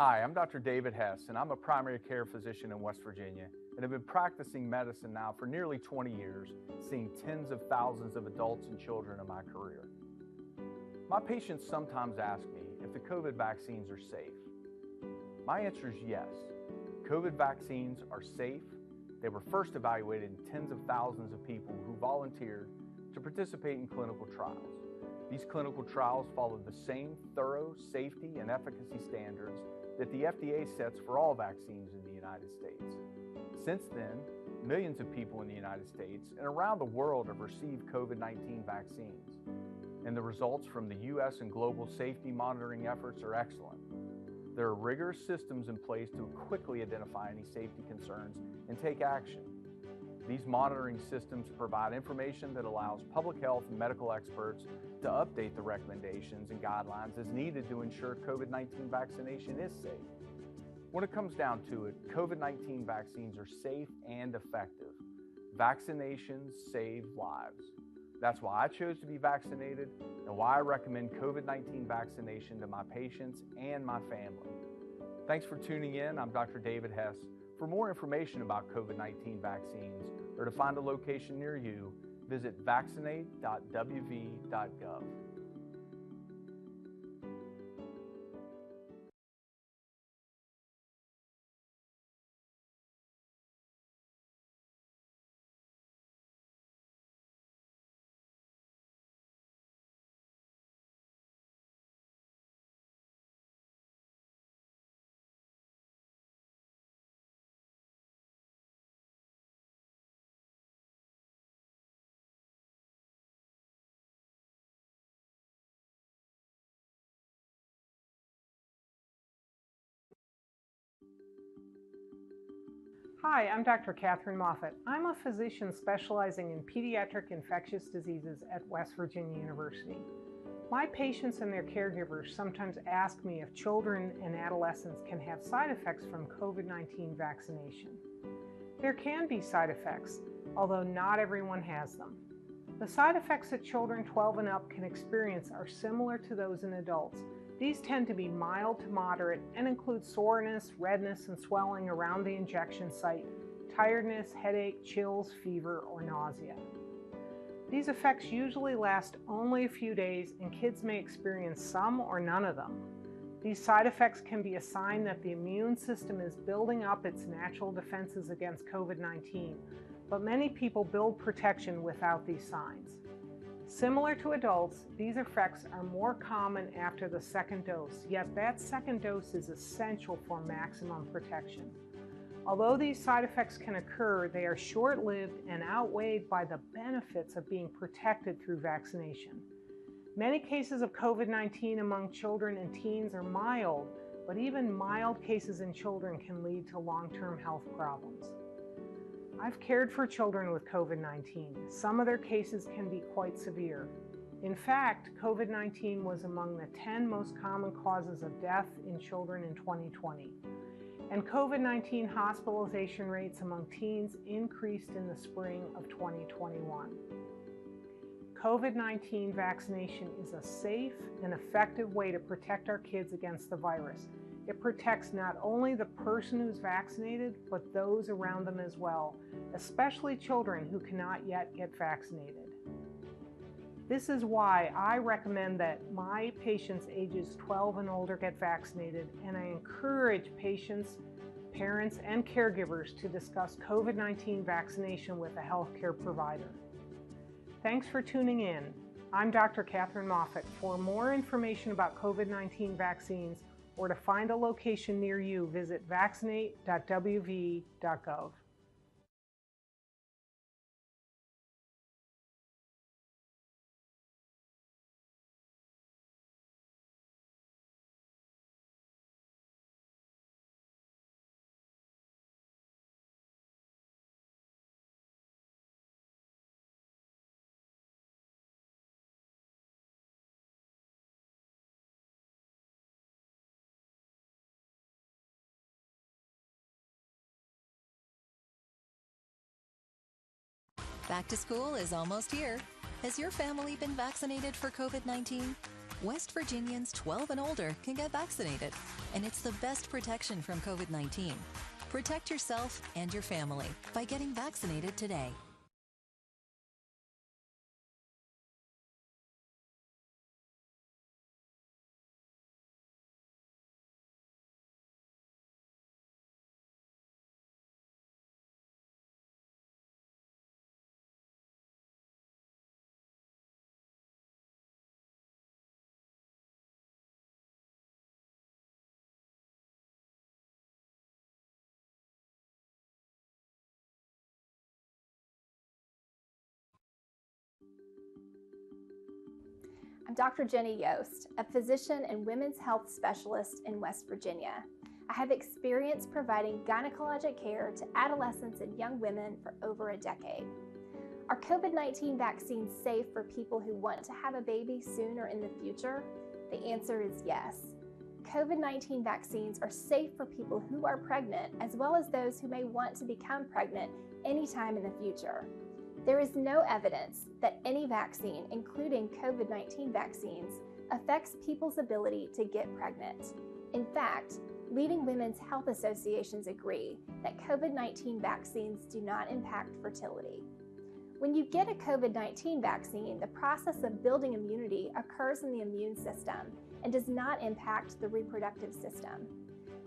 Hi, I'm Dr. David Hess, and I'm a primary care physician in West Virginia and have been practicing medicine now for nearly 20 years, seeing tens of thousands of adults and children in my career. My patients sometimes ask me if the COVID vaccines are safe. My answer is yes. COVID vaccines are safe. They were first evaluated in tens of thousands of people who volunteered to participate in clinical trials. These clinical trials followed the same thorough safety and efficacy standards that the FDA sets for all vaccines in the United States. Since then, millions of people in the United States and around the world have received COVID-19 vaccines, and the results from the U.S. and global safety monitoring efforts are excellent. There are rigorous systems in place to quickly identify any safety concerns and take action. These monitoring systems provide information that allows public health and medical experts to update the recommendations and guidelines as needed to ensure COVID-19 vaccination is safe. When it comes down to it, COVID-19 vaccines are safe and effective. Vaccinations save lives. That's why I chose to be vaccinated and why I recommend COVID-19 vaccination to my patients and my family. Thanks for tuning in. I'm Dr. David Hess. For more information about COVID-19 vaccines or to find a location near you, visit vaccinate.wv.gov. Hi, I'm Dr. Catherine Moffat. I'm a physician specializing in pediatric infectious diseases at West Virginia University. My patients and their caregivers sometimes ask me if children and adolescents can have side effects from COVID-19 vaccination. There can be side effects, although not everyone has them. The side effects that children 12 and up can experience are similar to those in adults. These tend to be mild to moderate and include soreness, redness, and swelling around the injection site, tiredness, headache, chills, fever, or nausea. These effects usually last only a few days, and kids may experience some or none of them. These side effects can be a sign that the immune system is building up its natural defenses against COVID-19, but many people build protection without these signs. Similar to adults, these effects are more common after the second dose, yet that second dose is essential for maximum protection. Although these side effects can occur, they are short-lived and outweighed by the benefits of being protected through vaccination. Many cases of COVID-19 among children and teens are mild, but even mild cases in children can lead to long-term health problems. I've cared for children with COVID-19. Some of their cases can be quite severe. In fact, COVID-19 was among the 10 most common causes of death in children in 2020. And COVID-19 hospitalization rates among teens increased in the spring of 2021. COVID-19 vaccination is a safe and effective way to protect our kids against the virus. It protects not only the person who's vaccinated, but those around them as well, especially children who cannot yet get vaccinated. This is why I recommend that my patients ages 12 and older get vaccinated, and I encourage patients, parents, and caregivers to discuss COVID-19 vaccination with a healthcare provider. Thanks for tuning in. I'm Dr. Catherine Moffat. For more information about COVID-19 vaccines, or to find a location near you, visit vaccinate.wv.gov. Back to school is almost here. Has your family been vaccinated for COVID-19? West Virginians 12 and older can get vaccinated, and it's the best protection from COVID-19. Protect yourself and your family by getting vaccinated today. I'm Dr. Jenny Yost, a physician and women's health specialist in West Virginia. I have experience providing gynecologic care to adolescents and young women for over a decade. Are COVID-19 vaccines safe for people who want to have a baby soon or in the future? The answer is yes. COVID-19 vaccines are safe for people who are pregnant, as well as those who may want to become pregnant anytime in the future. There is no evidence that any vaccine, including COVID-19 vaccines, affects people's ability to get pregnant. In fact, leading women's health associations agree that COVID-19 vaccines do not impact fertility. When you get a COVID-19 vaccine, the process of building immunity occurs in the immune system and does not impact the reproductive system.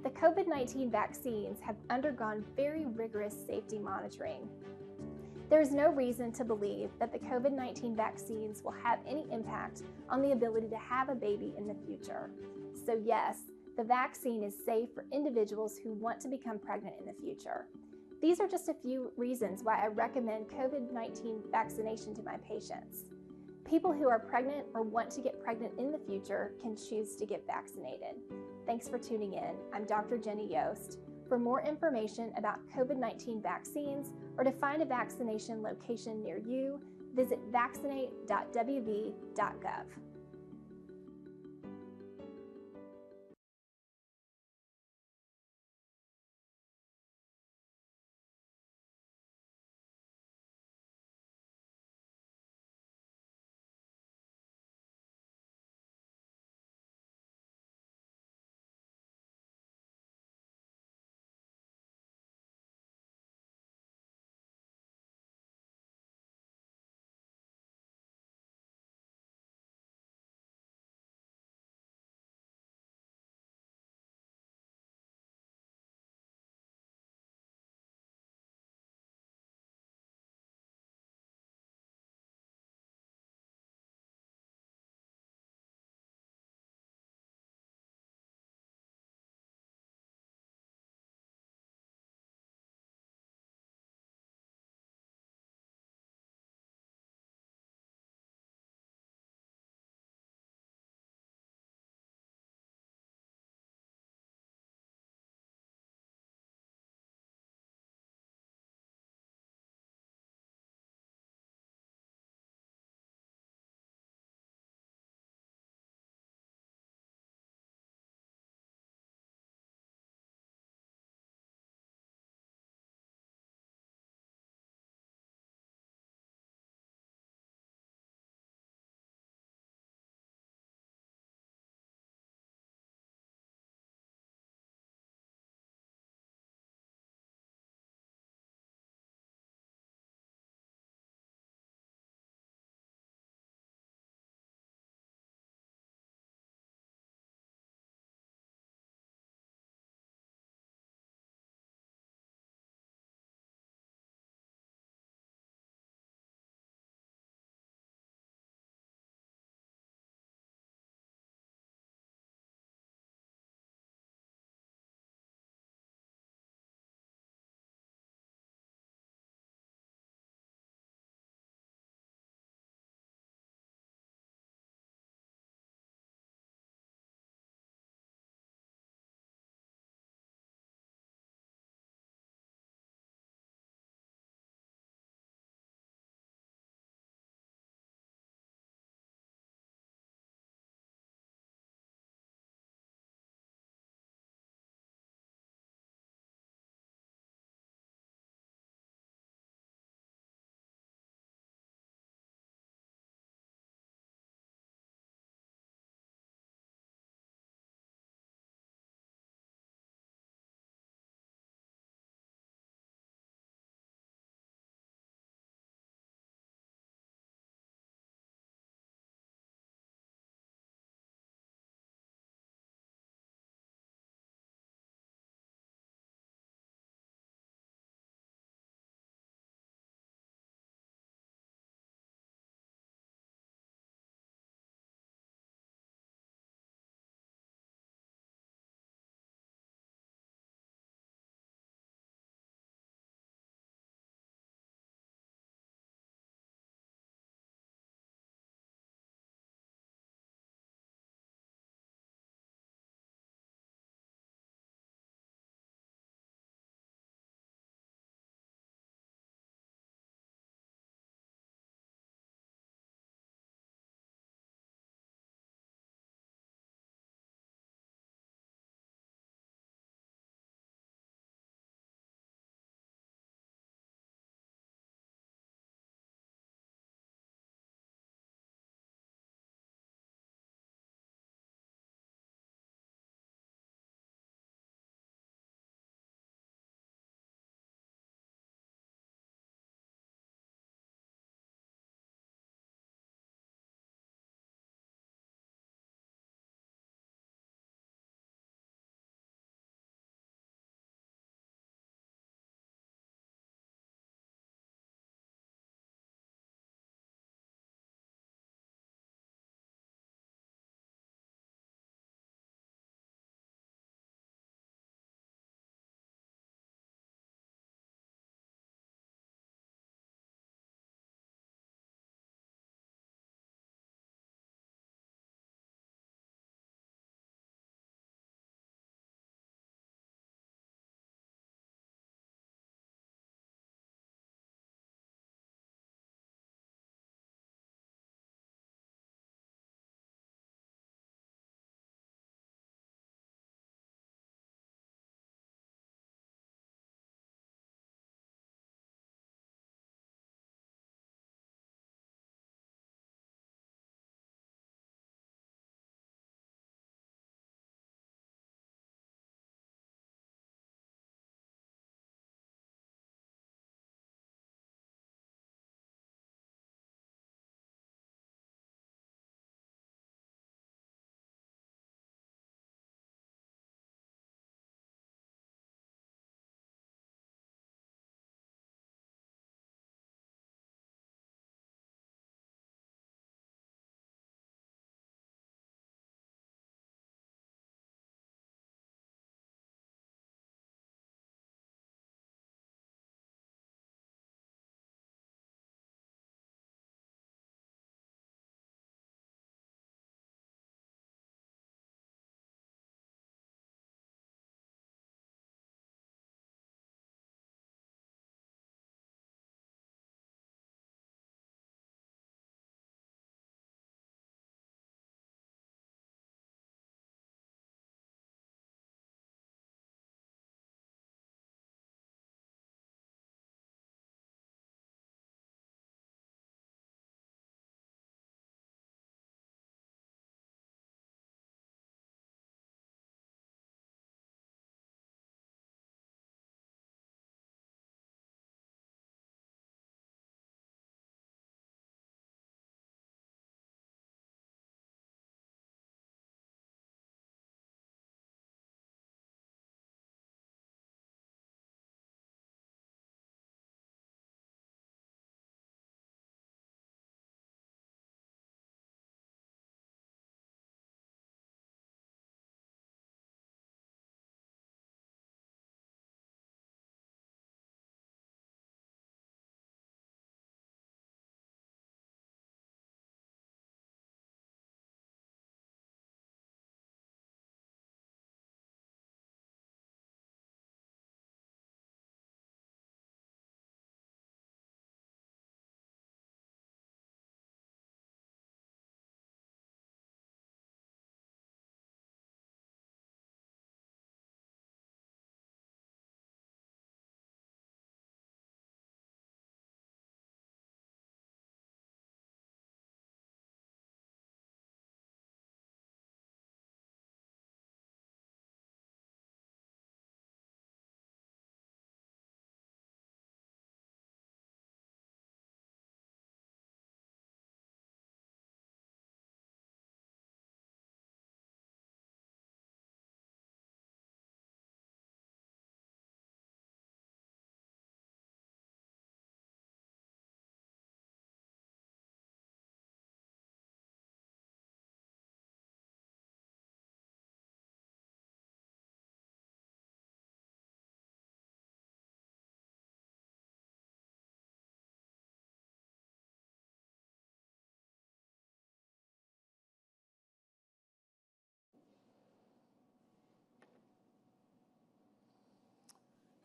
The COVID-19 vaccines have undergone very rigorous safety monitoring. There is no reason to believe that the COVID-19 vaccines will have any impact on the ability to have a baby in the future. So yes, the vaccine is safe for individuals who want to become pregnant in the future. These are just a few reasons why I recommend COVID-19 vaccination to my patients. People who are pregnant or want to get pregnant in the future can choose to get vaccinated. Thanks for tuning in. I'm Dr. Jenny Yost. For more information about COVID-19 vaccines or to find a vaccination location near you, visit vaccinate.wv.gov.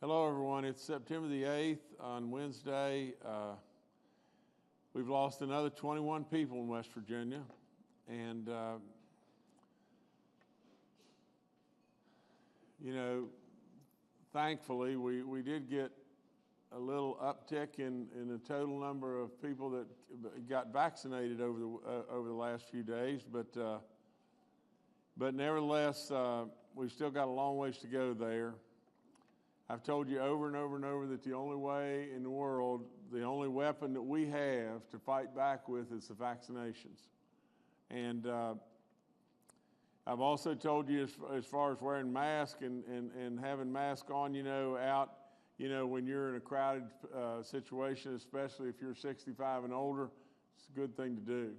Hello, everyone. It's September the 8th on Wednesday. We've lost another 21 people in West Virginia. And, you know, thankfully, we did get a little uptick in the total number of people that got vaccinated over the last few days. But nevertheless, we've still got a long ways to go there. I've told you over and over and over that the only way in the world, the only weapon that we have to fight back with is the vaccinations. And I've also told you as far as wearing masks and having masks on, you know, out, you know, when you're in a crowded situation, especially if you're 65 and older, it's a good thing to do.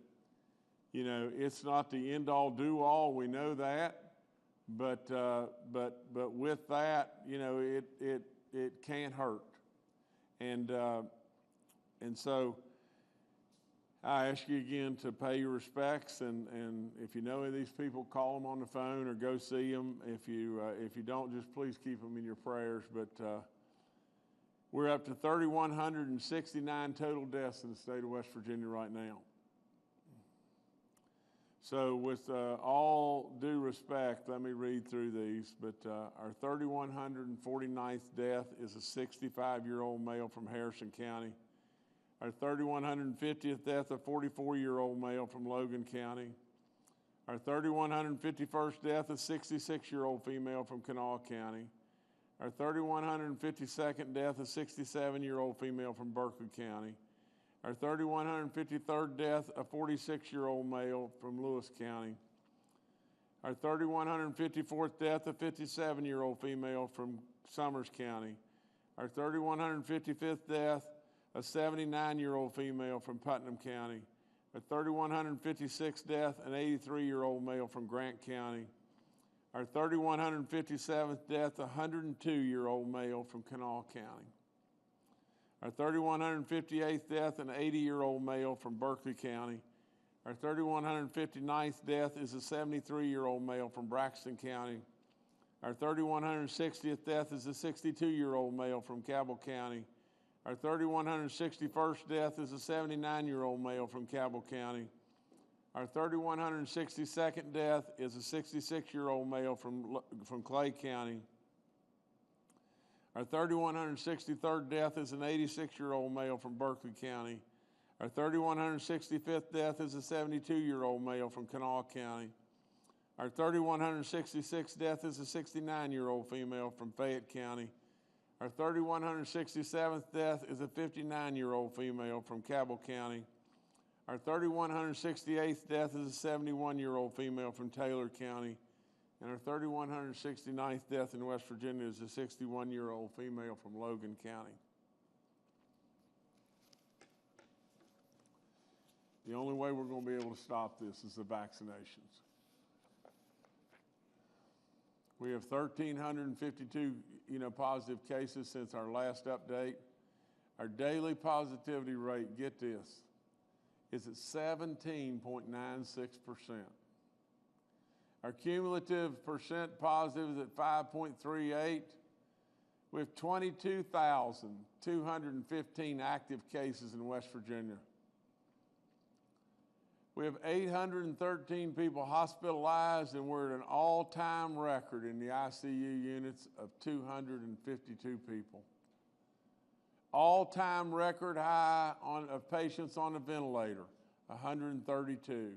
You know, it's not the end-all, do-all, we know that. But with that, you know, it can't hurt, and so I ask you again to pay your respects, and if you know any of these people, call them on the phone or go see them. If you don't, just please keep them in your prayers. But we're up to 3,169 total deaths in the state of West Virginia right now. So with all due respect, let me read through these, but our 3,149th death is a 65-year-old male from Harrison County. Our 3,150th death, a 44-year-old male from Logan County. Our 3,151st death, a 66-year-old female from Kanawha County. Our 3,152nd death, a 67-year-old female from Berkeley County. Our 3,153rd death, a 46-year-old male from Lewis County. Our 3,154th death, a 57-year-old female from Summers County. Our 3,155th death, a 79-year-old female from Putnam County. Our 3,156th death, an 83-year-old male from Grant County. Our 3,157th death, a 102-year-old male from Kanawha County. Our 3,158th death, an 80-year-old male from Berkeley County. Our 3,159th death is a 73-year-old male from Braxton County. Our 3,160th death is a 62-year-old male from Cabell County. Our 3,161st death is a 79-year-old male from Cabell County. Our 3,162nd death is a 66-year-old male from Clay County. Our 3,163rd death is an 86-year-old male from Berkeley County. Our 3,165th death is a 72-year-old male from Kanawha County. Our 3,166th death is a 69-year-old female from Fayette County. Our 3,167th death is a 59-year-old female from Cabell County. Our 3,168th death is a 71-year-old female from Taylor County. And our 3,169th death in West Virginia is a 61-year-old female from Logan County. The only way we're going to be able to stop this is the vaccinations. We have 1,352, positive cases since our last update. Our daily positivity rate, get this, is at 17.96%. Our cumulative percent positive is at 5.38. We have 22,215 active cases in West Virginia. We have 813 people hospitalized, and we're at an all-time record in the ICU units of 252 people. All-time record high of patients on the ventilator, 132.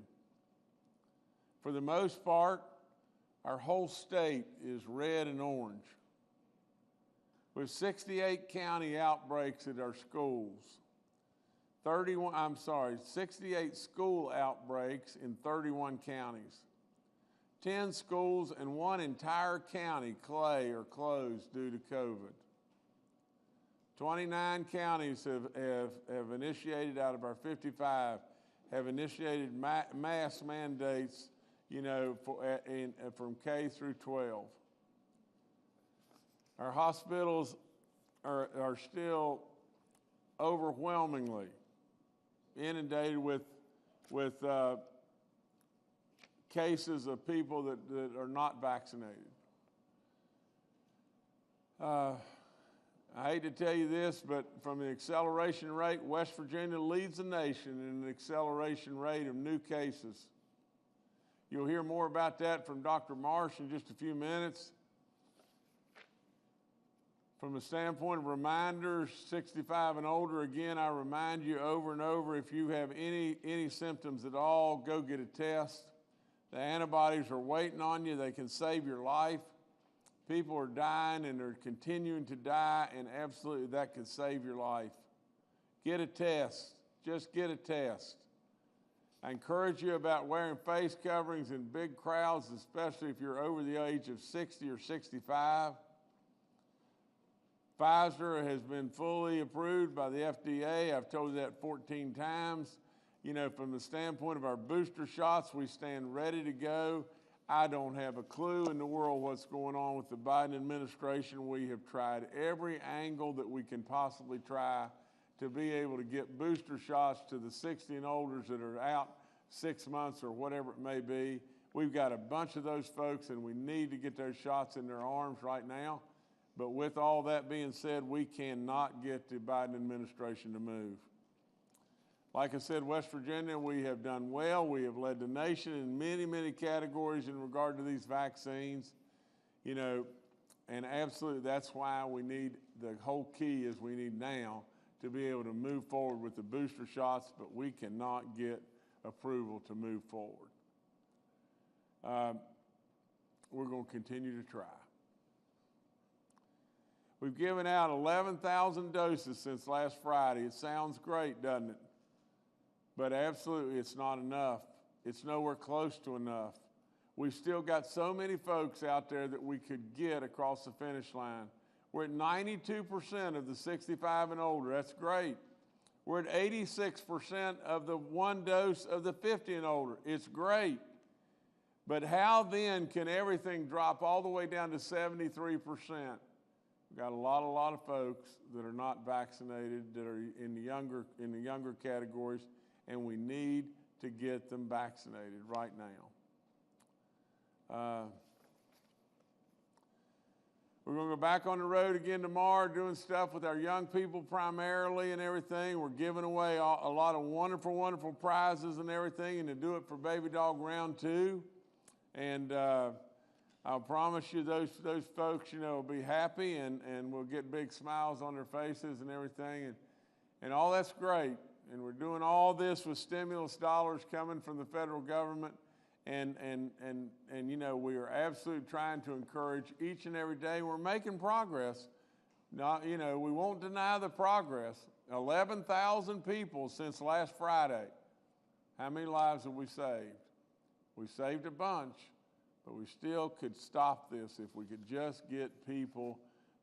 For the most part, our whole state is red and orange. We have 68 county outbreaks at our schools. 68 school outbreaks in 31 counties. 10 schools and one entire county, Clay, are closed due to COVID. 29 counties have initiated, out of our 55, have initiated mask mandates, from K through 12. Our hospitals are still overwhelmingly inundated with cases of people that are not vaccinated. I hate to tell you this, but from the acceleration rate, West Virginia leads the nation in the acceleration rate of new cases. You'll hear more about that from Dr. Marsh in just a few minutes. From the standpoint of reminders, 65 and older, again, I remind you over and over, if you have any symptoms at all, go get a test. The antibodies are waiting on you. They can save your life. People are dying and they're continuing to die, and absolutely that could save your life. Get a test. Just get a test. I encourage you about wearing face coverings in big crowds, especially if you're over the age of 60 or 65. Pfizer has been fully approved by the FDA. I've told you that 14 times. You know, from the standpoint of our booster shots, we stand ready to go. I don't have a clue in the world what's going on with the Biden administration. We have tried every angle that we can possibly try to be able to get booster shots to the 60 and olders that are out 6 months or whatever it may be. We've got a bunch of those folks, and we need to get those shots in their arms right now. But with all that being said, we cannot get the Biden administration to move. Like I said, West Virginia, we have done well. We have led the nation in many, many categories in regard to these vaccines. You know, and absolutely that's why we need, the whole key is we need now to be able to move forward with the booster shots, but we cannot get approval to move forward. We're going to continue to try. We've given out 11,000 doses since last Friday. It sounds great, doesn't it? But absolutely, it's not enough. It's nowhere close to enough. We've still got so many folks out there that we could get across the finish line. We're at 92% of the 65 and older. That's great. We're at 86% of the one dose of the 50 and older. It's great. But how then can everything drop all the way down to 73%? We've got a lot of folks that are not vaccinated, that are in the younger categories, and we need to get them vaccinated right now. We're going to go back on the road again tomorrow, doing stuff with our young people primarily and everything. We're giving away a lot of wonderful, wonderful prizes and everything, and to do it for Baby Dog Round 2. And I'll promise you those folks, you know, will be happy, and we'll get big smiles on their faces and everything. And all that's great. And we're doing all this with stimulus dollars coming from the federal government. And you know, we are absolutely trying to encourage each and every day. We're making progress. Not, you know, we won't deny the progress. 11,000 people since last Friday. How many lives have we saved? We saved a bunch, but we still could stop this if we could just get people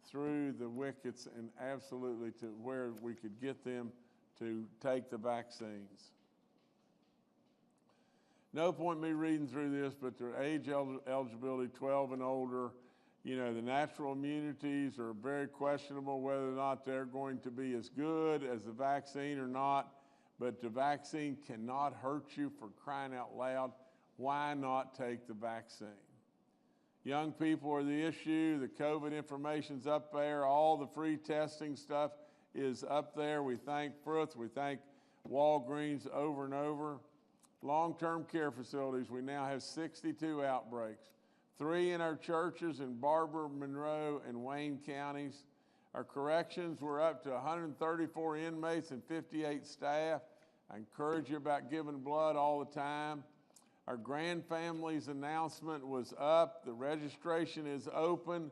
through the wickets and absolutely to where we could get them to take the vaccines. No point in me reading through this, but their age eligibility, 12 and older, you know, the natural immunities are very questionable whether or not they're going to be as good as the vaccine or not, but the vaccine cannot hurt you, for crying out loud. Why not take the vaccine? Young people are the issue. The COVID information's up there. All the free testing stuff is up there. We thank Frith. We thank Walgreens over and over. Long-term care facilities, we now have 62 outbreaks. 3 in our churches in Barber, Monroe, and Wayne counties. Our corrections, we're up to 134 inmates and 58 staff. I encourage you about giving blood all the time. Our grand families announcement was up. The registration is open.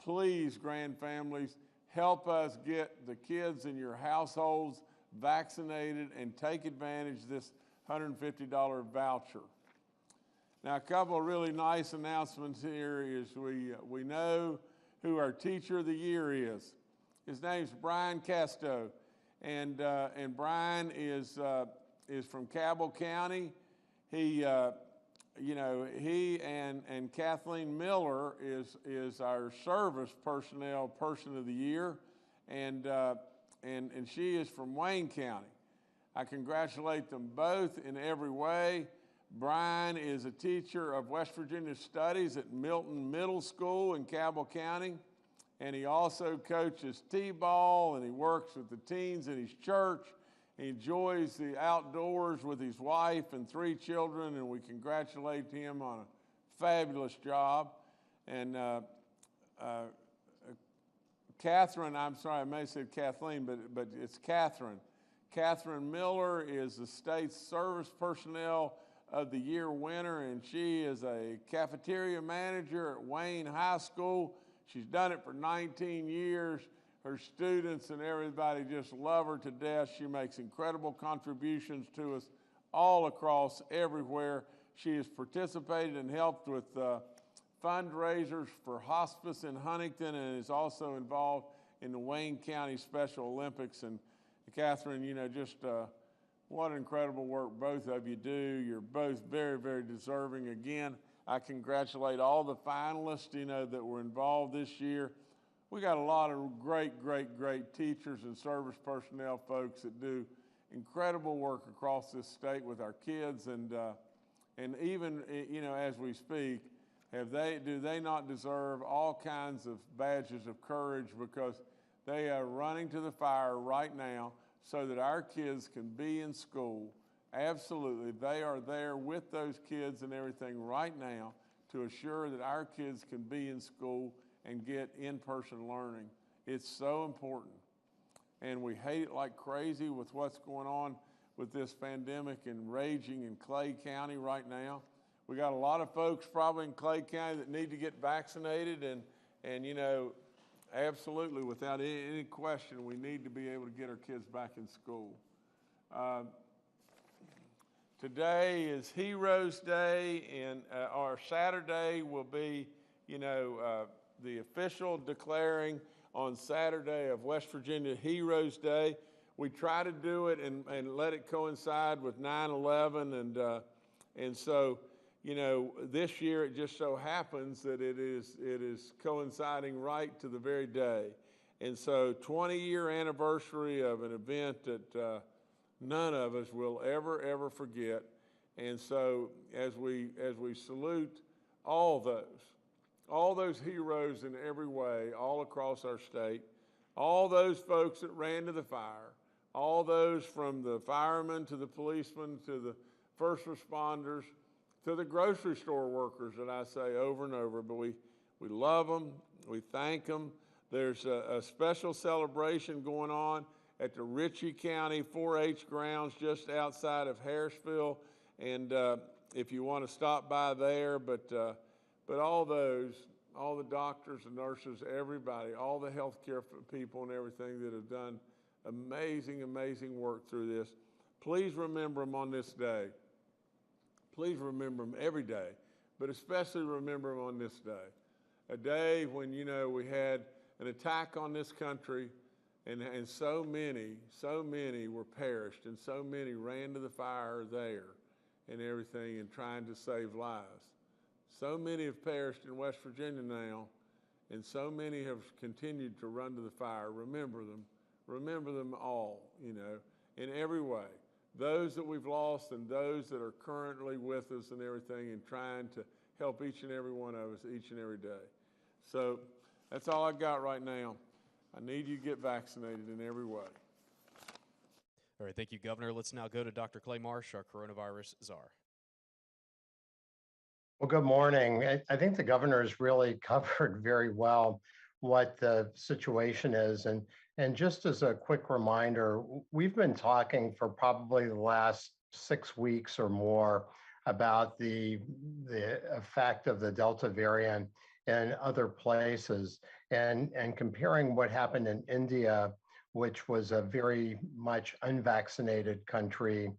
Please, grand families, help us get the kids in your households vaccinated and take advantage of this $150 voucher. Now, a couple of really nice announcements here is we know who our Teacher of the Year is. His name's Brian Casto, and Brian is from Cabell County. He and Kathleen Miller is our service personnel person of the year, and she is from Wayne County. I congratulate them both in every way. Brian is a teacher of West Virginia Studies at Milton Middle School in Cabell County, and he also coaches t-ball, and he works with the teens in his church. He enjoys the outdoors with his wife and 3 children, and we congratulate him on a fabulous job. And Catherine, I'm sorry, I may have said Kathleen, but it's Catherine. Catherine Miller is the state's Service Personnel of the Year winner, and she is a cafeteria manager at Wayne High School. She's done it for 19 years. Her students and everybody just love her to death. She makes incredible contributions to us all across everywhere. She has participated and helped with fundraisers for hospice in Huntington, and is also involved in the Wayne County Special Olympics. And Catherine, you know, just what incredible work both of you do. You're both very, very deserving. Again, I congratulate all the finalists, you know, that were involved this year. We got a lot of great teachers and service personnel folks that do incredible work across this state with our kids, and even, you know, as we speak, do they not deserve all kinds of badges of courage, because they are running to the fire right now so that our kids can be in school. Absolutely, they are there with those kids and everything right now to assure that our kids can be in school and get in-person learning. It's so important. And we hate it like crazy with what's going on with this pandemic and raging in Clay County right now. We got a lot of folks probably in Clay County that need to get vaccinated, and you know, absolutely, without any question, we need to be able to get our kids back in school. Today is Heroes Day, and our Saturday will be, you know, the official declaring on Saturday of West Virginia Heroes Day. We try to do it and let it coincide with 9/11, and so, you know, this year it just so happens that it is coinciding right to the very day. And so 20-year anniversary of an event that none of us will ever forget. And so as we salute all those heroes in every way, all across our state, all those folks that ran to the fire, all those from the firemen to the policemen to the first responders to the grocery store workers that I say over and over, but we love them, we thank them. There's a special celebration going on at the Ritchie County 4-H grounds just outside of Harrisville, and if you want to stop by there, but all the doctors and nurses, everybody, all the healthcare people and everything that have done amazing work through this, please remember them on this day. Please remember them every day, but especially remember them on this day. A day when, you know, we had an attack on this country, and so many were perished, and so many ran to the fire there and everything and trying to save lives. So many have perished in West Virginia now, and so many have continued to run to the fire. Remember them all, you know, in every way. Those that we've lost and those that are currently with us and everything, and trying to help each and every one of us each and every day. So that's all I got right now. I need you to get vaccinated in every way. All right, thank you, Governor. Let's now go to Dr. Clay Marsh, our coronavirus czar. Well, good morning. I think the governor has really covered very well what the situation is. And just as a quick reminder, we've been talking for probably the last 6 weeks or more about the effect of the Delta variant in other places, and comparing what happened in India, which was a very much unvaccinated country,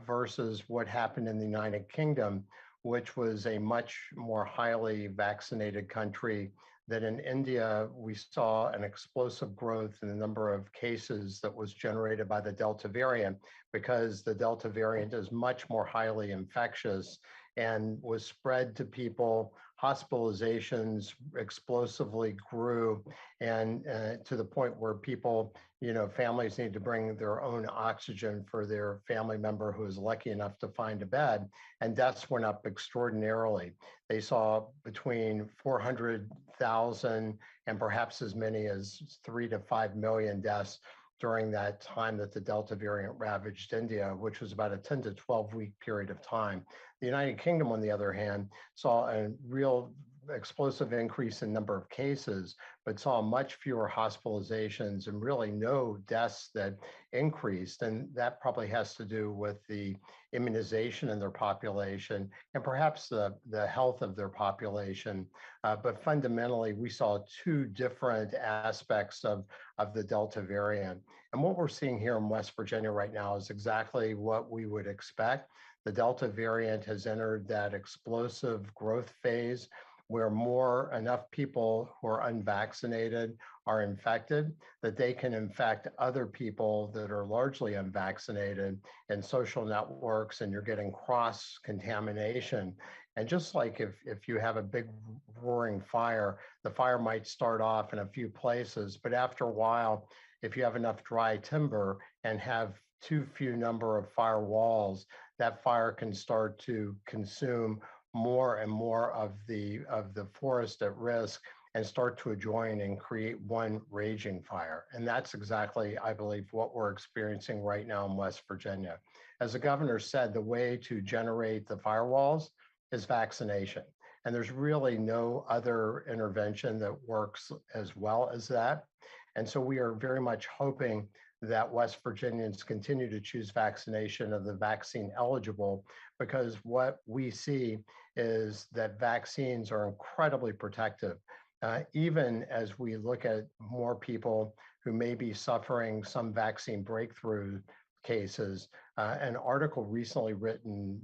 versus what happened in the United Kingdom, which was a much more highly vaccinated country. That in India, we saw an explosive growth in the number of cases that was generated by the Delta variant, because the Delta variant is much more highly infectious and was spread to people. Hospitalizations explosively grew, and to the point where people, families need to bring their own oxygen for their family member who is lucky enough to find a bed, and deaths went up extraordinarily. They saw between 400,000 and perhaps as many as 3 to 5 million deaths during that time that the Delta variant ravaged India, which was about a 10 to 12 week period of time. The United Kingdom, on the other hand, saw a real explosive increase in number of cases, but saw much fewer hospitalizations and really no deaths that increased. And that probably has to do with the immunization in their population and perhaps the health of their population. But fundamentally, we saw two different aspects of the Delta variant. And what we're seeing here in West Virginia right now is exactly what we would expect. The Delta variant has entered that explosive growth phase where enough people who are unvaccinated are infected, that they can infect other people that are largely unvaccinated in social networks, and you're getting cross-contamination. And just like if you have a big roaring fire, the fire might start off in a few places, but after a while, if you have enough dry timber and have too few number of fire walls, that fire can start to consume more and more of the forest at risk and start to join and create one raging fire. And that's exactly, I believe, what we're experiencing right now in West Virginia. As the governor said, the way to generate the firewalls is vaccination. And there's really no other intervention that works as well as that. And so we are very much hoping that West Virginians continue to choose vaccination of the vaccine eligible, because what we see is that vaccines are incredibly protective. Even as we look at more people who may be suffering some vaccine breakthrough cases, an article recently written,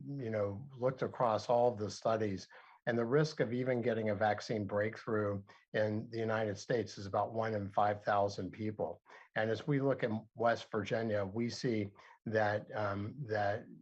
looked across all of the studies, and the risk of even getting a vaccine breakthrough in the United States is about 1 in 5,000 people. And as we look at West Virginia, we see that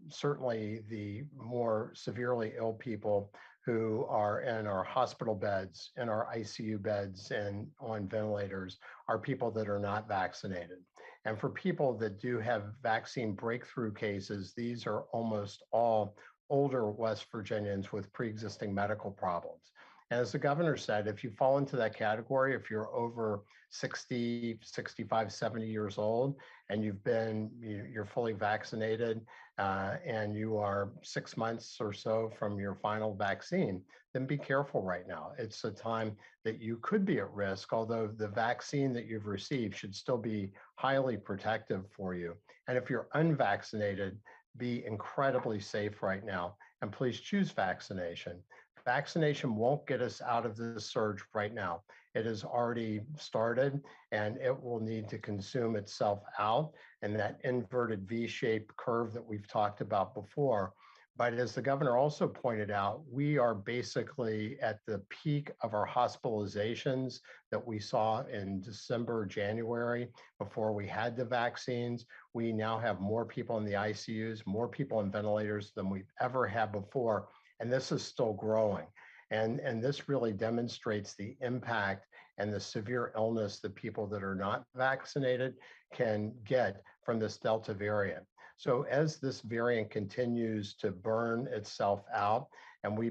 certainly the more severely ill people who are in our hospital beds, in our ICU beds, and on ventilators are people that are not vaccinated. And for people that do have vaccine breakthrough cases, these are almost all older West Virginians with pre-existing medical problems. And as the governor said, if you fall into that category, if you're over 60, 65, 70 years old, and you're fully vaccinated, and you are 6 months or so from your final vaccine, then be careful right now. It's a time that you could be at risk, although the vaccine that you've received should still be highly protective for you. And if you're unvaccinated, be incredibly safe right now, and please choose vaccination. Vaccination won't get us out of this surge right now. It has already started, and it will need to consume itself out in that inverted V-shaped curve that we've talked about before. But as the governor also pointed out, we are basically at the peak of our hospitalizations that we saw in December, January, before we had the vaccines. We now have more people in the ICUs, more people in ventilators than we've ever had before, and this is still growing. And this really demonstrates the impact and the severe illness that people that are not vaccinated can get from this Delta variant. So as this variant continues to burn itself out, and we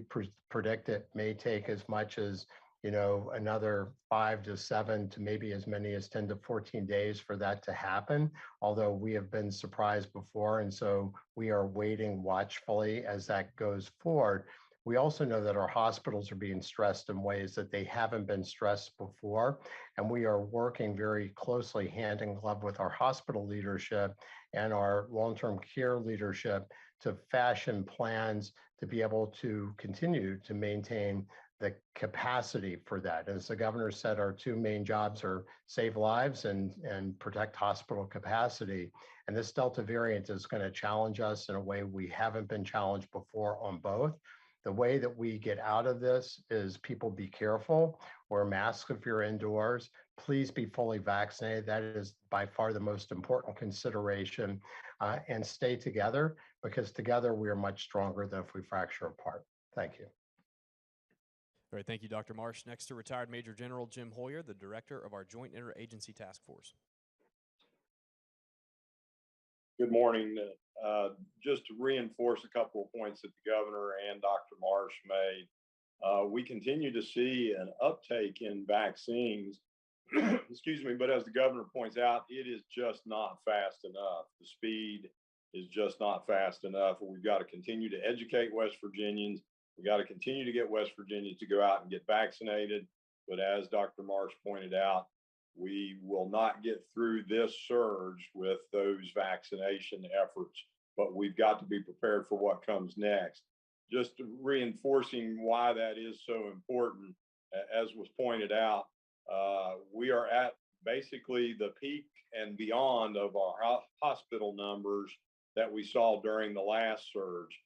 predict it may take as much as another 5 to 7 to maybe as many as 10 to 14 days for that to happen, although we have been surprised before. And so we are waiting watchfully as that goes forward. We also know that our hospitals are being stressed in ways that they haven't been stressed before. And we are working very closely hand in glove with our hospital leadership and our long-term care leadership to fashion plans to be able to continue to maintain the capacity for that. As the governor said, our two main jobs are save lives and protect hospital capacity. And this Delta variant is going to challenge us in a way we haven't been challenged before on both. The way that we get out of this is people be careful, wear masks if you're indoors, please be fully vaccinated. That is by far the most important consideration, and stay together, because together we are much stronger than if we fracture apart. Thank you. All right, thank you, Dr. Marsh. Next to retired Major General Jim Hoyer, the director of our Joint Interagency Task Force. Good morning. Just to reinforce a couple of points that the governor and Dr. Marsh made, we continue to see an uptake in vaccines, excuse me, but as the governor points out, it is just not fast enough. The speed is just not fast enough. We've got to continue to educate West Virginians. We got to continue to get West Virginians to go out and get vaccinated. But as Dr. Marsh pointed out, we will not get through this surge with those vaccination efforts, but we've got to be prepared for what comes next. Just reinforcing why that is so important, as was pointed out, we are at basically the peak and beyond of our hospital numbers that we saw during the last surge.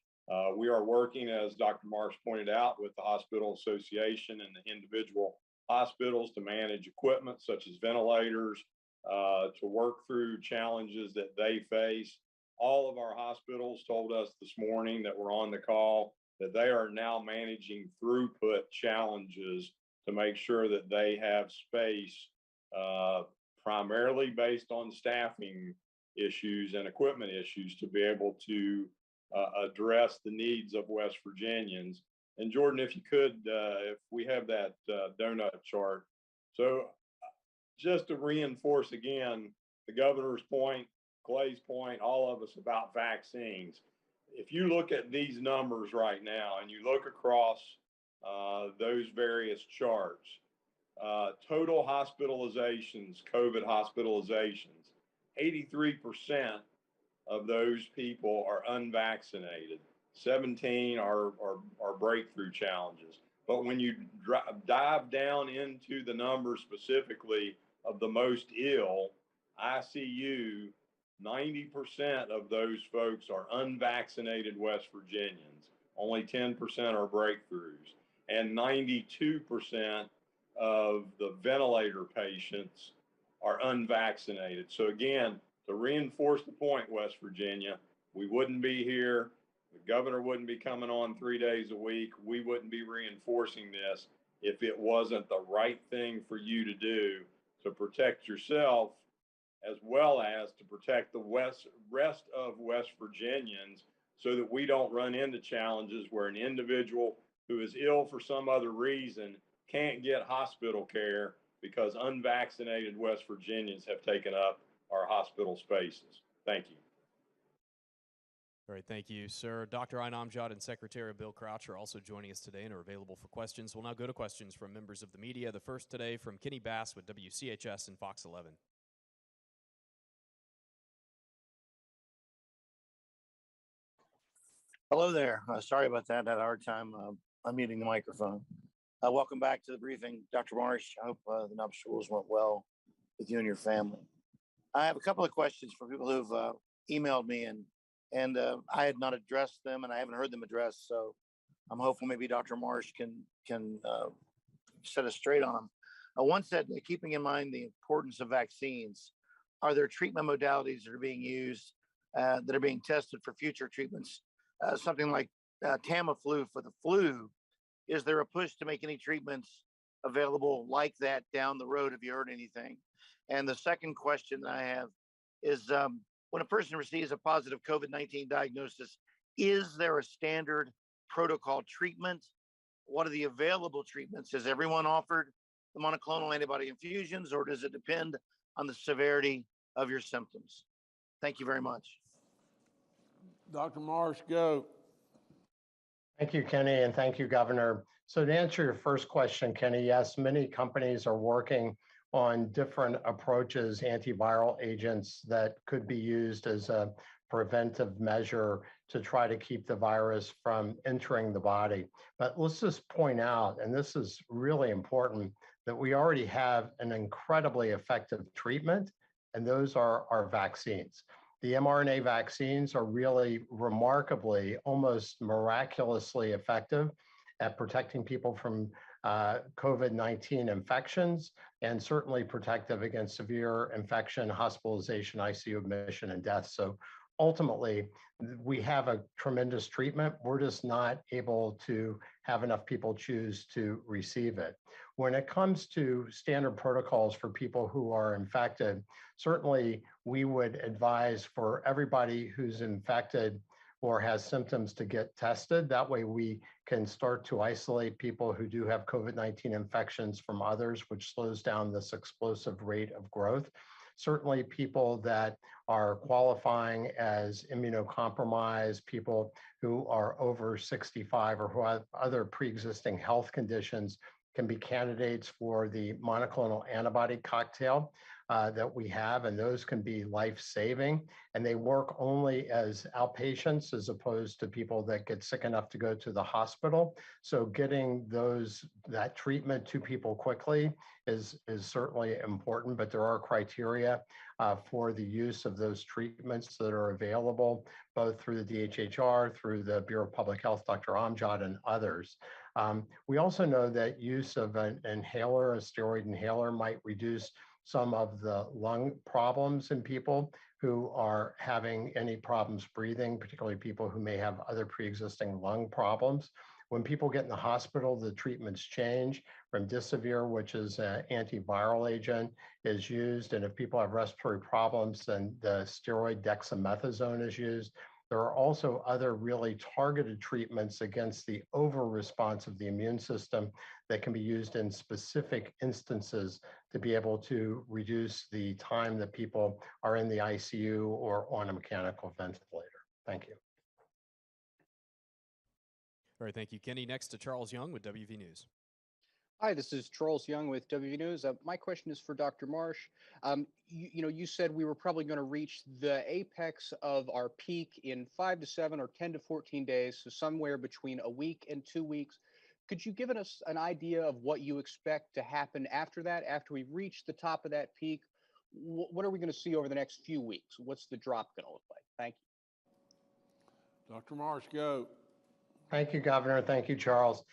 We are working, as Dr. Marsh pointed out, with the Hospital Association and the individual hospitals to manage equipment such as ventilators, to work through challenges that they face. All of our hospitals told us this morning that we're on the call that they are now managing throughput challenges to make sure that they have space, primarily based on staffing issues and equipment issues, to be able to address the needs of West Virginians. And Jordan, if you could, if we have that donut chart. So just to reinforce again, the governor's point, Clay's point, all of us about vaccines. If you look at these numbers right now and you look across those various charts, total hospitalizations, COVID hospitalizations, 83% of those people are unvaccinated. 17 are breakthrough challenges. But when you dive down into the numbers specifically of the most ill, ICU, 90% of those folks are unvaccinated West Virginians. Only 10% are breakthroughs. And 92% of the ventilator patients are unvaccinated. So again, to reinforce the point, West Virginia, we wouldn't be here. The governor wouldn't be coming on 3 days a week. We wouldn't be reinforcing this if it wasn't the right thing for you to do to protect yourself, as well as to protect the rest of West Virginians, so that we don't run into challenges where an individual who is ill for some other reason can't get hospital care because unvaccinated West Virginians have taken up our hospital spaces. Thank you. All right, thank you, sir. Dr. Inamjad and Secretary Bill Crouch are also joining us today and are available for questions. We'll now go to questions from members of the media. The first today from Kenny Bass with WCHS and Fox 11. Hello there. Sorry about that. I had a hard time unmuting the microphone. Welcome back to the briefing, Dr. Marsh. I hope the nuptials went well with you and your family. I have a couple of questions for people who've emailed me, and I had not addressed them, and I haven't heard them addressed. So I'm hopeful maybe Dr. Marsh can set us straight on them. One said, keeping in mind the importance of vaccines, are there treatment modalities that are being used that are being tested for future treatments? Something like Tamiflu for the flu. Is there a push to make any treatments available like that down the road? Have you heard anything? And the second question that I have is, when a person receives a positive COVID-19 diagnosis, is there a standard protocol treatment? What are the available treatments? Is everyone offered the monoclonal antibody infusions, or does it depend on the severity of your symptoms? Thank you very much. Dr. Marsh, go. Thank you, Kenny, and thank you, Governor. So to answer your first question, Kenny, yes, many companies are working on different approaches, antiviral agents that could be used as a preventive measure to try to keep the virus from entering the body. But let's just point out, and this is really important, that we already have an incredibly effective treatment, and those are our vaccines. The mRNA vaccines are really remarkably, almost miraculously effective at protecting people from COVID-19 infections, and certainly protective against severe infection, hospitalization, ICU admission, and death. So ultimately, we have a tremendous treatment. We're just not able to have enough people choose to receive it. When it comes to standard protocols for people who are infected, certainly we would advise for everybody who's infected or has symptoms to get tested. That way we can start to isolate people who do have COVID-19 infections from others, which slows down this explosive rate of growth. Certainly people that are qualifying as immunocompromised, people who are over 65 or who have other pre-existing health conditions can be candidates for the monoclonal antibody cocktail that we have, and those can be life-saving, and they work only as outpatients as opposed to people that get sick enough to go to the hospital. So getting that treatment to people quickly is certainly important, but there are criteria for the use of those treatments that are available, both through the DHHR, through the Bureau of Public Health, Dr. Amjad, and others. We also know that use of an inhaler, a steroid inhaler, might reduce some of the lung problems in people who are having any problems breathing, particularly people who may have other pre-existing lung problems. When people get in the hospital, the treatments change. Remdesivir, which is an antiviral agent, is used. And if people have respiratory problems, then the steroid dexamethasone is used. There are also other really targeted treatments against the over-response of the immune system that can be used in specific instances to be able to reduce the time that people are in the ICU or on a mechanical ventilator. Thank you. All right, thank you, Kenny. Next to Charles Young with WV News. Hi, this is Charles Young with WV News. My question is for Dr. Marsh. You said we were probably going to reach the apex of our peak in 5 to 7 or 10 to 14 days, so somewhere between a week and 2 weeks. Could you give us an idea of what you expect to happen after that, after we reach the top of that peak? What are we going to see over the next few weeks? What's the drop going to look like? Thank you. Dr. Marsh, go. Thank you, Governor. Thank you, Charles.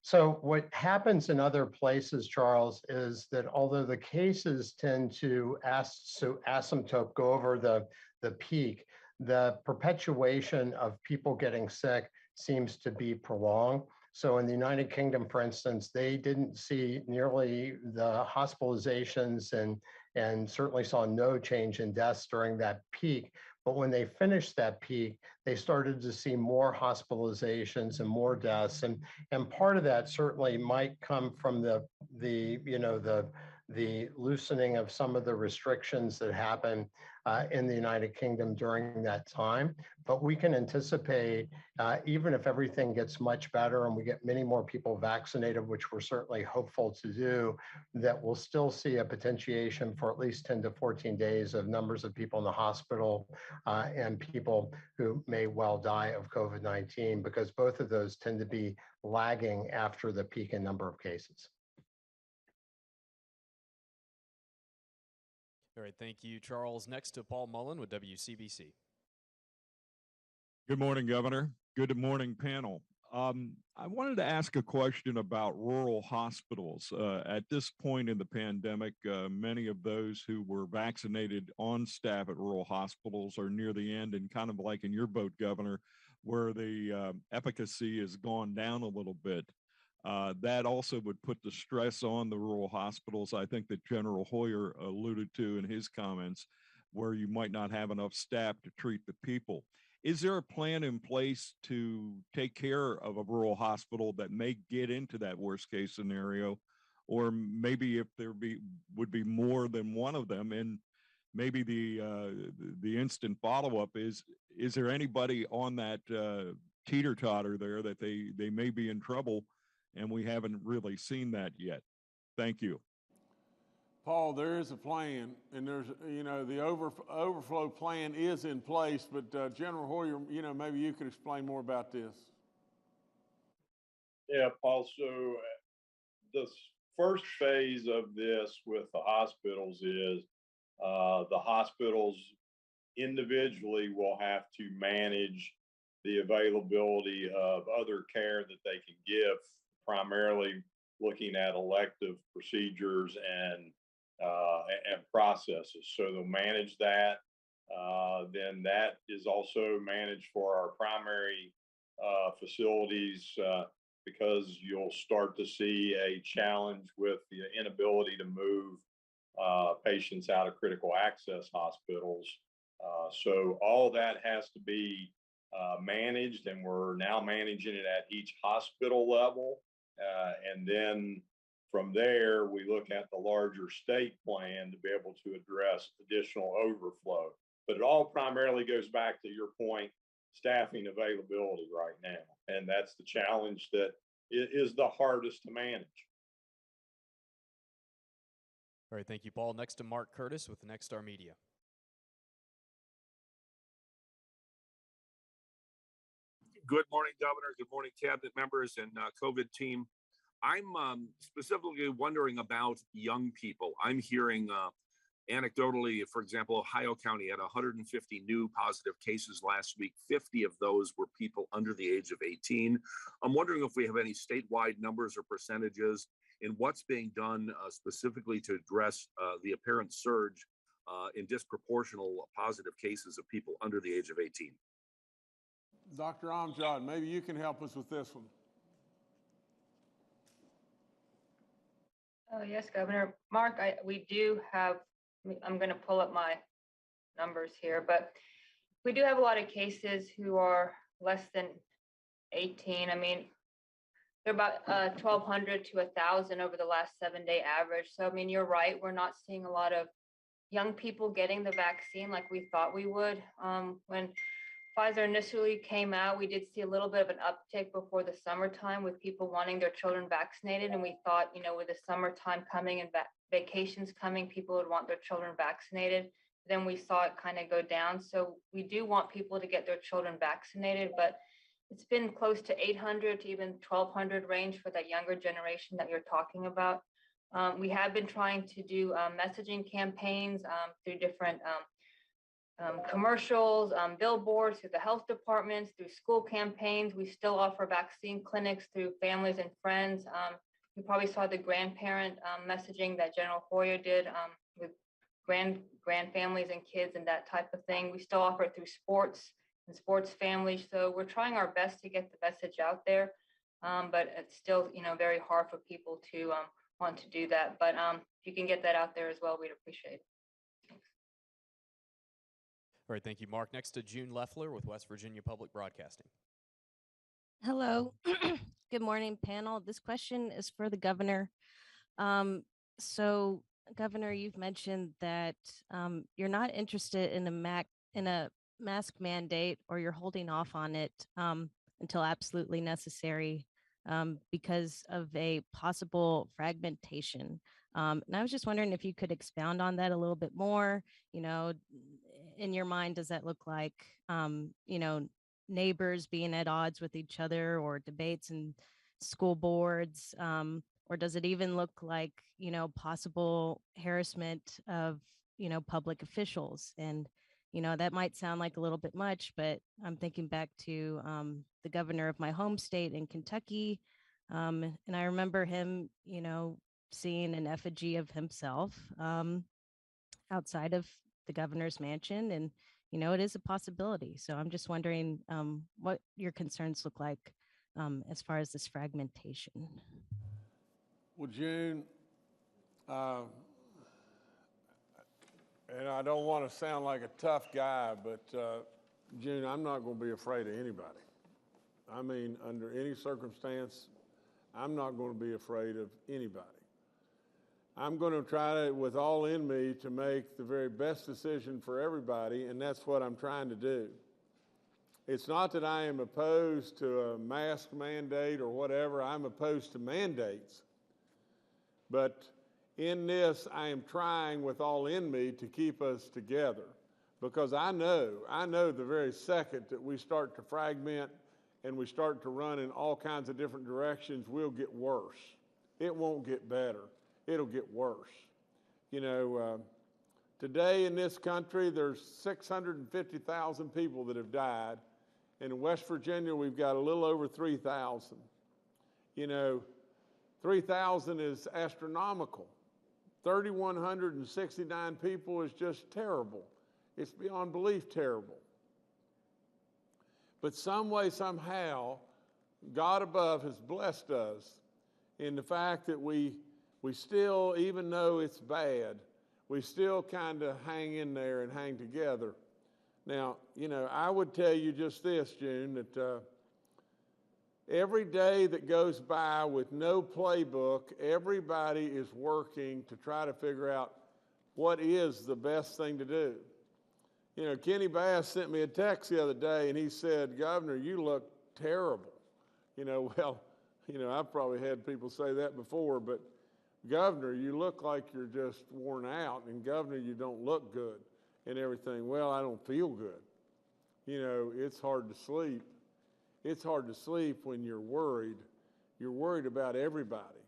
So what happens in other places, Charles, is that although the cases tend to asymptote go over the peak, the perpetuation of people getting sick seems to be prolonged. So in the United Kingdom, for instance, they didn't see nearly the hospitalizations and certainly saw no change in deaths during that peak. But when they finished that peak, they started to see more hospitalizations and more deaths. And part of that certainly might come from the loosening of some of the restrictions that happened in the United Kingdom during that time. But we can anticipate, even if everything gets much better and we get many more people vaccinated, which we're certainly hopeful to do, that we'll still see a potentiation for at least 10 to 14 days of numbers of people in the hospital and people who may well die of COVID-19, because both of those tend to be lagging after the peak in number of cases. All right, thank you, Charles. Next to Paul Mullen with WCBC. Good morning, Governor. Good morning, panel. I wanted to ask a question about rural hospitals. At this point in the pandemic, many of those who were vaccinated on staff at rural hospitals are near the end, and kind of like in your boat, Governor, where the efficacy has gone down a little bit. That also would put the stress on the rural hospitals, I think that General Hoyer alluded to in his comments, where you might not have enough staff to treat the people. Is there a plan in place to take care of a rural hospital that may get into that worst case scenario? Or maybe if there would be more than one of them, and maybe the instant follow-up is there anybody on that teeter-totter there that they may be in trouble, and we haven't really seen that yet? Thank you. Paul, there is a plan, and there's, the overflow plan is in place, but General Hoyer, maybe you could explain more about this. Yeah, Paul, so the first phase of this with the hospitals is the hospitals individually will have to manage the availability of other care that they can give, primarily looking at elective procedures and processes. So they'll manage that. then that is also managed for our primary facilities because you'll start to see a challenge with the inability to move patients out of critical access hospitals. So all that has to be managed, and we're now managing it at each hospital level. And then from there, we look at the larger state plan to be able to address additional overflow. But it all primarily goes back to your point, staffing availability right now. And that's the challenge that is the hardest to manage. All right, thank you, Paul. Next to Mark Curtis with Nexstar Media. Good morning, Governor. Good morning, cabinet members and COVID team. I'm specifically wondering about young people. I'm hearing anecdotally, for example, Ohio County had 150 new positive cases last week. 50 of those were people under the age of 18. I'm wondering if we have any statewide numbers or percentages in what's being done specifically to address the apparent surge in disproportional positive cases of people under the age of 18. Dr. Amjad, maybe you can help us with this one. Oh, yes, Governor. Mark, we do have, I'm going to pull up my numbers here, but we do have a lot of cases who are less than 18. I mean, they're about 1,200 to 1,000 over the last 7-day average. So, I mean, you're right. We're not seeing a lot of young people getting the vaccine like we thought we would. When Pfizer initially came out, we did see a little bit of an uptick before the summertime with people wanting their children vaccinated. And we thought, you know, with the summertime coming and vacations coming, people would want their children vaccinated. Then we saw it kind of go down. So we do want people to get their children vaccinated, but it's been close to 800 to even 1,200 range for that younger generation that you're talking about. We have been trying to do messaging campaigns through different commercials, billboards, through the health departments, through school campaigns. We still offer vaccine clinics through families and friends. You probably saw the grandparent messaging that General Hoyer did with grand families and kids and that type of thing. We still offer it through sports and sports families. So we're trying our best to get the message out there, but it's still, you know, very hard for people to want to do that. But if you can get that out there as well, we'd appreciate it. All right, thank you, Mark. Next to June Leffler with West Virginia Public Broadcasting. Hello. Good morning, panel. This question is for the governor. So, Governor, you've mentioned that you're not interested in a mask mandate, or you're holding off on it until absolutely necessary because of a possible fragmentation. And I was just wondering if you could expound on that a little bit more. You know, in your mind, does that look like, you know, neighbors being at odds with each other, or debates in school boards? Or does it even look like, you know, possible harassment of, you know, public officials? And, you know, that might sound like a little bit much, but I'm thinking back to the governor of my home state in Kentucky. And I remember him, you know, seeing an effigy of himself outside of the governor's mansion. And, you know, it is a possibility. So I'm just wondering what your concerns look like as far as this fragmentation. Well, June, and I don't want to sound like a tough guy, but June, I'm not going to be afraid of anybody. I mean, under any circumstance, I'm not going to be afraid of anybody. I'm going to try to, with all in me, to make the very best decision for everybody, and that's what I'm trying to do. It's not that I am opposed to a mask mandate or whatever. I'm opposed to mandates. But in this, I am trying with all in me to keep us together, because I know the very second that we start to fragment and we start to run in all kinds of different directions, we'll get worse. It won't get better. It'll get worse. You know, today in this country, there's 650,000 people that have died. And in West Virginia, we've got a little over 3,000. You know, 3,000 is astronomical. 3,169 people is just terrible. It's beyond belief terrible. But some way, somehow, God above has blessed us in the fact that we still, even though it's bad, we still kind of hang in there and hang together. Now, you know, I would tell you just this, June, that every day that goes by with no playbook, everybody is working to try to figure out what is the best thing to do. You know, Kenny Bass sent me a text the other day, and he said, "Governor, you look terrible." You know, well, you know, I've probably had people say that before, but Governor, you look like you're just worn out, and Governor, you don't look good and everything. Well, I don't feel good. You know, it's hard to sleep. It's hard to sleep when you're worried. You're worried about everybody.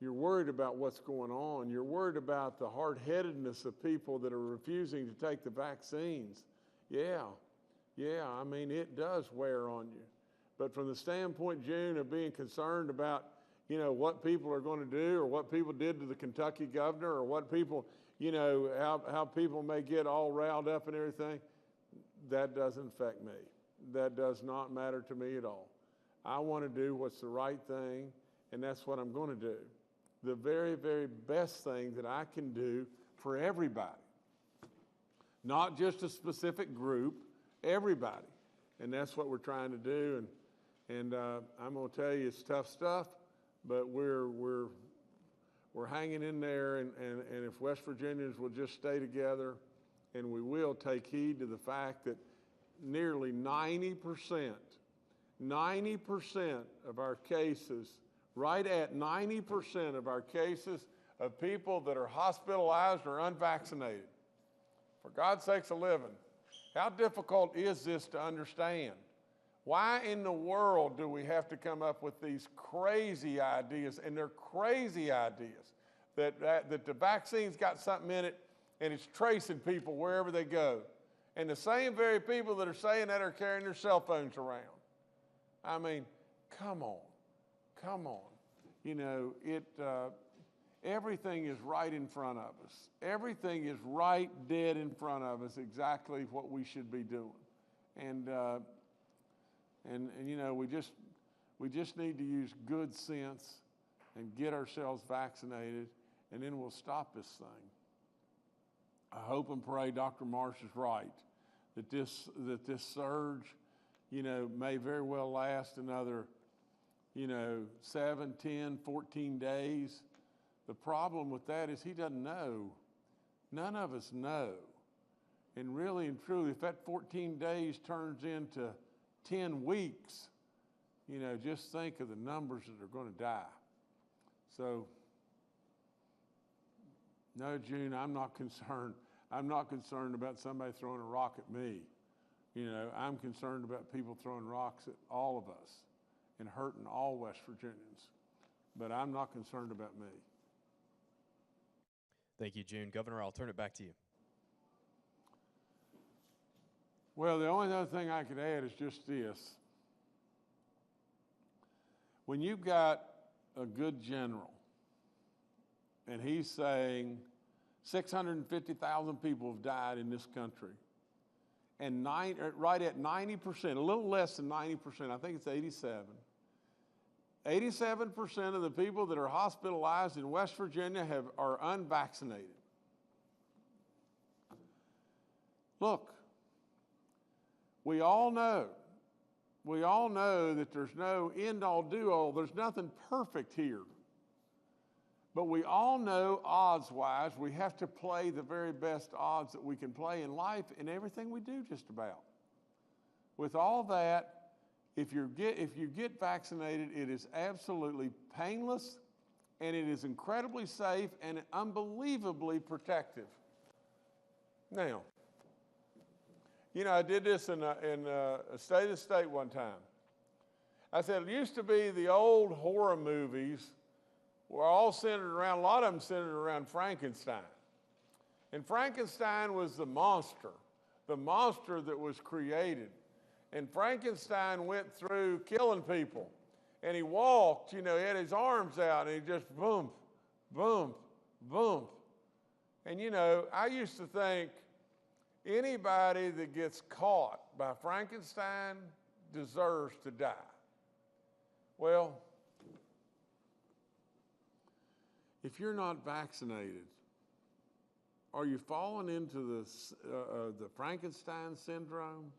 You're worried about what's going on. You're worried about the hard-headedness of people that are refusing to take the vaccines. Yeah, I mean, it does wear on you. But from the standpoint, June, of being concerned about, you know, what people are going to do or what people did to the Kentucky governor or what people, you know, how people may get all riled up and everything, that doesn't affect me. That does not matter to me at all. I want to do what's the right thing, and that's what I'm going to do. The very, very best thing that I can do for everybody, not just a specific group, everybody. And that's what we're trying to do. And I'm going to tell you, it's tough stuff, but we're hanging in there. And if West Virginians will just stay together, and we will take heed to the fact that nearly 90% of our cases, right at 90% of our cases of people that are hospitalized are unvaccinated. For God's sakes a living, how difficult is this to understand? Why in the world do we have to come up with these crazy ideas? And they're crazy ideas that the vaccine's got something in it and it's tracing people wherever they go. And the same very people that are saying that are carrying their cell phones around. I mean, come on. You know, everything is right in front of us. Everything is right dead in front of us, exactly what we should be doing. And you know, we just need to use good sense and get ourselves vaccinated, and then we'll stop this thing. I hope and pray Dr. Marsh is right, that this surge, you know, may very well last another, you know, 7, 10, 14 days. The problem with that is he doesn't know. None of us know. And really and truly, if that 14 days turns into 10 weeks, you know, just think of the numbers that are going to die. So, no, June, I'm not concerned. I'm not concerned about somebody throwing a rock at me. You know, I'm concerned about people throwing rocks at all of us and hurting all West Virginians. But I'm not concerned about me. Thank you, June. Governor, I'll turn it back to you. Well, the only other thing I could add is just this. When you've got a good general and he's saying 650,000 people have died in this country, and right at 90%, a little less than 90%, I think it's 87% of the people that are hospitalized in West Virginia are unvaccinated. Look, we all know that there's no end-all, do-all. There's nothing perfect here. But we all know, odds-wise, we have to play the very best odds that we can play in life in everything we do just about. With all that, if you get vaccinated, it is absolutely painless, and it is incredibly safe and unbelievably protective. Now, you know, I did this in a State of the State one time. I said it used to be the old horror movies were all centered around, a lot of them centered around Frankenstein. And Frankenstein was the monster that was created. And Frankenstein went through killing people. And he walked, you know, he had his arms out, and he just boom, boom, boom. And, you know, I used to think Anybody that gets caught by Frankenstein deserves to die. Well, if you're not vaccinated, are you falling into the Frankenstein syndrome?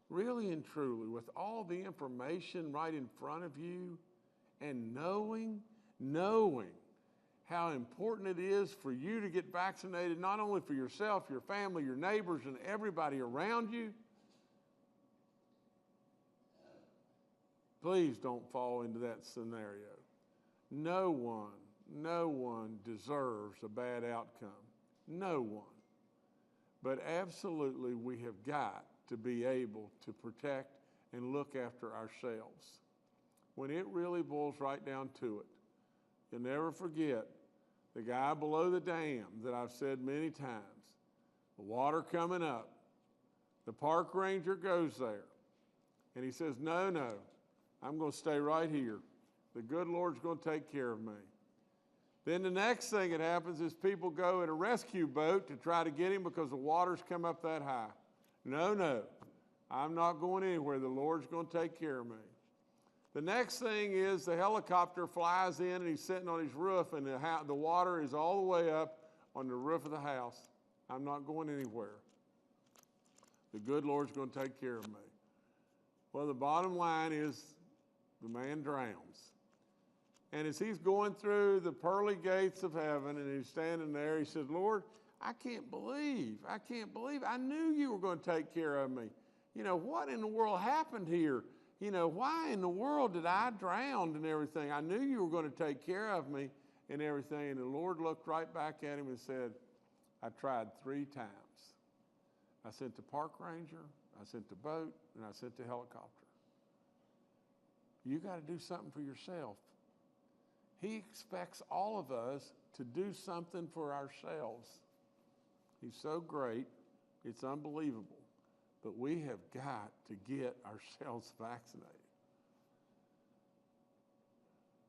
Really and truly, with all the information right in front of you, and knowing how important it is for you to get vaccinated, not only for yourself, your family, your neighbors, and everybody around you, please don't fall into that scenario. No one deserves a bad outcome. No one. But absolutely, we have got to be able to protect and look after ourselves. When it really boils right down to it, you'll never forget the guy below the dam that I've said many times, the water coming up, the park ranger goes there, and he says, no, I'm going to stay right here. The good Lord's going to take care of me. Then the next thing that happens is people go in a rescue boat to try to get him because the water's come up that high. No, I'm not going anywhere. The Lord's going to take care of me. The next thing is the helicopter flies in and he's sitting on his roof and the water is all the way up on the roof of the house. I'm not going anywhere. The good Lord's going to take care of me. Well, the bottom line is the man drowns. And as he's going through the pearly gates of heaven and he's standing there, he says, Lord, I can't believe, I knew you were going to take care of me. What in the world happened here? Why in the world did I drown and everything? I knew you were going to take care of me and everything. And the Lord looked right back at him and said, I tried 3 times. I sent the park ranger, I sent the boat, and I sent the helicopter. You got to do something for yourself. He expects all of us to do something for ourselves. He's so great, it's unbelievable. But we have got to get ourselves vaccinated.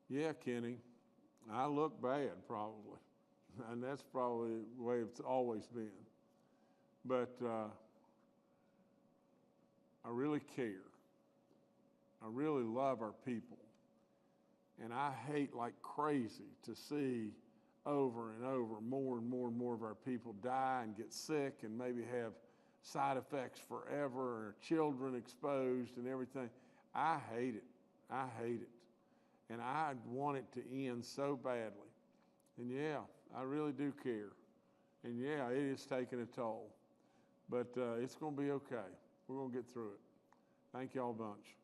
Yeah, Kenny, I look bad probably. And that's probably the way it's always been. But I really care. I really love our people. And I hate like crazy to see over and over more and more and more of our people die and get sick and maybe have side effects forever, or children exposed and everything. I hate it. And I want it to end so badly. And yeah, I really do care. And yeah, it is taking a toll. But it's going to be okay. We're going to get through it. Thank y'all a bunch.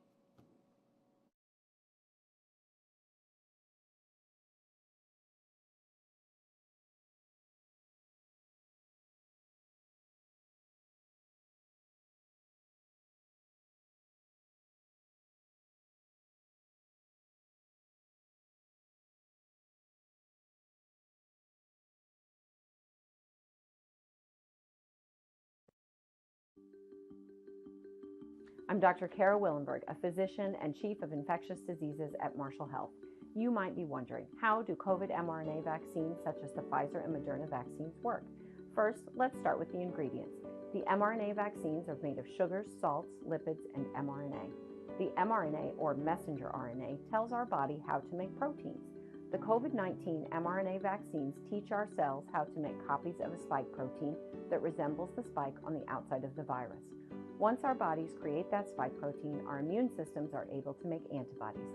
I'm Dr. Kara Willenberg, a physician and chief of infectious diseases at Marshall Health. You might be wondering, how do COVID mRNA vaccines such as the Pfizer and Moderna vaccines work? First, let's start with the ingredients. The mRNA vaccines are made of sugars, salts, lipids, and mRNA. The mRNA, or messenger RNA, tells our body how to make proteins. The COVID-19 mRNA vaccines teach our cells how to make copies of a spike protein that resembles the spike on the outside of the virus. Once our bodies create that spike protein, our immune systems are able to make antibodies.